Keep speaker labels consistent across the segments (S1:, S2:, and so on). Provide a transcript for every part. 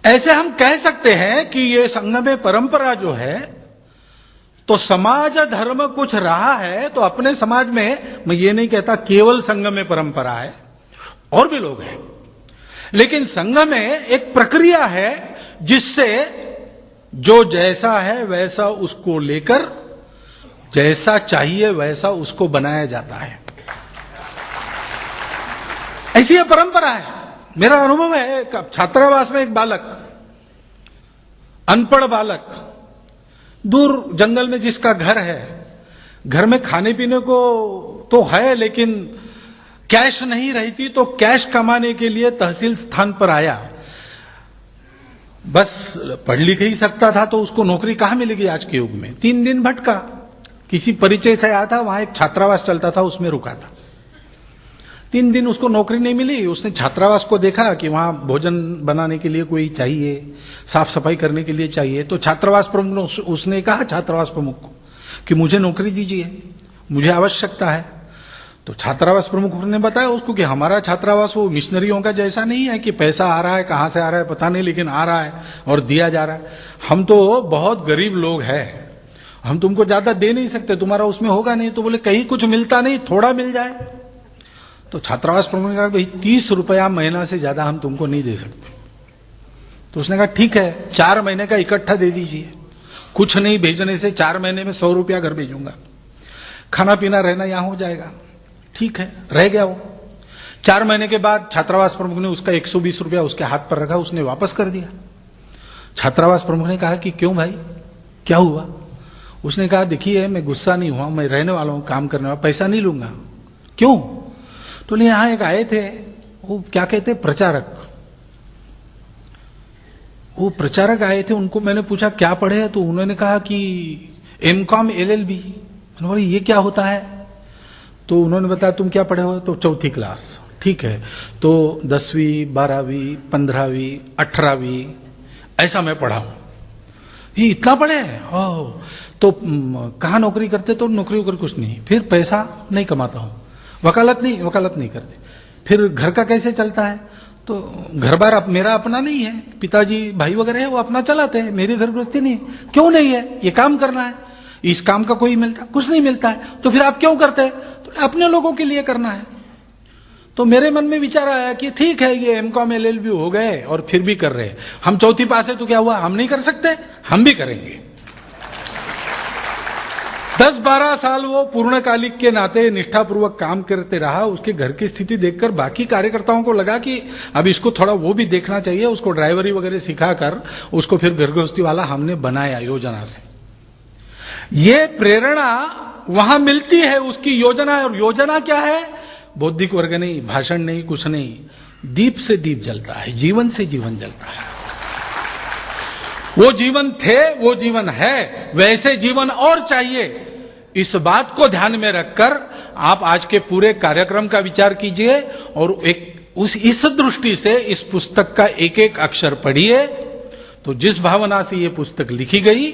S1: ऐसे हम कह सकते हैं कि ये संगम परंपरा जो है, तो समाज धर्म कुछ रहा है तो अपने समाज में, मैं ये नहीं कहता केवल संगम परंपरा है, और भी लोग हैं, लेकिन संगम में एक प्रक्रिया है जिससे जो जैसा है वैसा उसको लेकर जैसा चाहिए वैसा उसको बनाया जाता है। ऐसी यह परंपरा है। मेरा अनुभव है, छात्रावास में एक बालक, अनपढ़ बालक, दूर जंगल में जिसका घर है, घर में खाने पीने को तो है लेकिन कैश नहीं रहती, तो कैश कमाने के लिए तहसील स्थान पर आया। बस पढ़ लिख ही सकता था तो उसको नौकरी कहां मिलेगी आज के युग में। 3 दिन भटका, किसी परिचय से आया था, वहां एक छात्रावास चलता था, उसमें रुका था। 3 दिन उसको नौकरी नहीं मिली। उसने छात्रावास को देखा कि वहां भोजन बनाने के लिए कोई चाहिए, साफ सफाई करने के लिए चाहिए। तो छात्रावास प्रमुख उसने कहा छात्रावास प्रमुख को कि मुझे नौकरी दीजिए, मुझे आवश्यकता है। तो छात्रावास प्रमुख ने बताया उसको कि हमारा छात्रावास वो मिशनरियों का जैसा नहीं है कि पैसा आ रहा है, कहां से आ रहा है पता नहीं, लेकिन आ रहा है और दिया जा रहा है। हम तो बहुत गरीब लोग हैं, हम तुमको ज्यादा दे नहीं सकते, तुम्हारा उसमें होगा नहीं। तो बोले कहीं कुछ मिलता नहीं, थोड़ा मिल जाए। तो छात्रावास प्रमुख ने कहा भाई 30 रुपया महीना से ज्यादा हम तुमको नहीं दे सकते। तो उसने कहा ठीक है, 4 महीने का इकट्ठा दे दीजिए, कुछ नहीं भेजने से 4 महीने में 100 रुपया घर भेजूंगा, खाना पीना रहना यहां हो जाएगा। ठीक है, रह गया वो। 4 महीने के बाद छात्रावास प्रमुख ने उसका 120 रुपया उसके हाथ पर रखा, उसने वापस कर दिया। छात्रावास प्रमुख ने कहा कि क्यों भाई, क्या हुआ? उसने कहा देखिए मैं गुस्सा नहीं हुआ, मैं रहने वाला हूं, काम करने वाला, पैसा नहीं लूंगा। क्यों? तो यहां एक आए थे, वो क्या कहते प्रचारक, वो प्रचारक आए थे, उनको मैंने पूछा क्या पढ़े हैं? तो उन्होंने कहा कि M.Com LLB। मैंने बोला ये क्या होता है? तो उन्होंने बताया तुम क्या पढ़े हो? तो 4वीं क्लास। ठीक है, तो 10वीं 12वीं 15वीं 18वीं ऐसा मैं पढ़ा हूं। ये इतना पढ़े? हो तो कहां नौकरी करते? तो नौकरी वोकरी कुछ नहीं, फिर पैसा नहीं कमाता हूं, वकालत नहीं करते। फिर घर का कैसे चलता है? तो घर बार मेरा अपना नहीं है, पिताजी भाई वगैरह है वो अपना चलाते हैं, मेरी घर गृहस्थी नहीं। क्यों नहीं है? ये काम करना है, इस काम का कोई मिलता कुछ नहीं मिलता है, तो फिर आप क्यों करते हैं? तो अपने लोगों के लिए करना है। तो मेरे मन में विचार आया कि ठीक है ये M.Com LLB हो गए और फिर भी कर रहे हैं, हम 4वीं पास है तो क्या हुआ, हम नहीं कर सकते? हम भी करेंगे। 10-12 साल वो पूर्णकालिक के नाते निष्ठापूर्वक काम करते रहा। उसके घर की स्थिति देखकर बाकी कार्यकर्ताओं को लगा कि अब इसको थोड़ा वो भी देखना चाहिए, उसको ड्राइवरी वगैरह सिखाकर उसको फिर घर गृहस्थी वाला हमने बनाया योजना से। ये प्रेरणा वहां मिलती है उसकी योजना। और योजना क्या है? बौद्धिक वर्ग नहीं, भाषण नहीं, कुछ नहीं, दीप से दीप जलता है, जीवन से जीवन जलता है। वो जीवन थे, वो जीवन है, वैसे जीवन और चाहिए। इस बात को ध्यान में रखकर आप आज के पूरे कार्यक्रम का विचार कीजिए और इस दृष्टि से इस पुस्तक का एक एक अक्षर पढ़िए। तो जिस भावना से ये पुस्तक लिखी गई,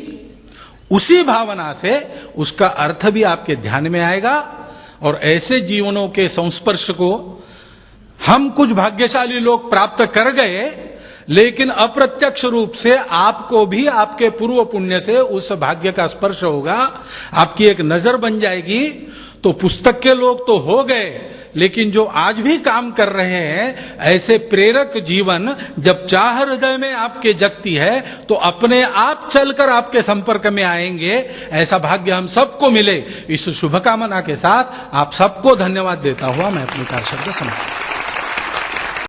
S1: उसी भावना से उसका अर्थ भी आपके ध्यान में आएगा। और ऐसे जीवनों के संस्पर्श को हम कुछ भाग्यशाली लोग प्राप्त कर गए, लेकिन अप्रत्यक्ष रूप से आपको भी आपके पूर्व पुण्य से उस भाग्य का स्पर्श होगा, आपकी एक नजर बन जाएगी। तो पुस्तक के लोग तो हो गए, लेकिन जो आज भी काम कर रहे हैं, ऐसे प्रेरक जीवन जब चाह हृदय में आपके जगती है तो अपने आप चलकर आपके संपर्क में आएंगे। ऐसा भाग्य हम सबको मिले, इस शुभकामना के साथ आप सबको धन्यवाद देता हुआ मैं अपने 4 शब्द समाप्त।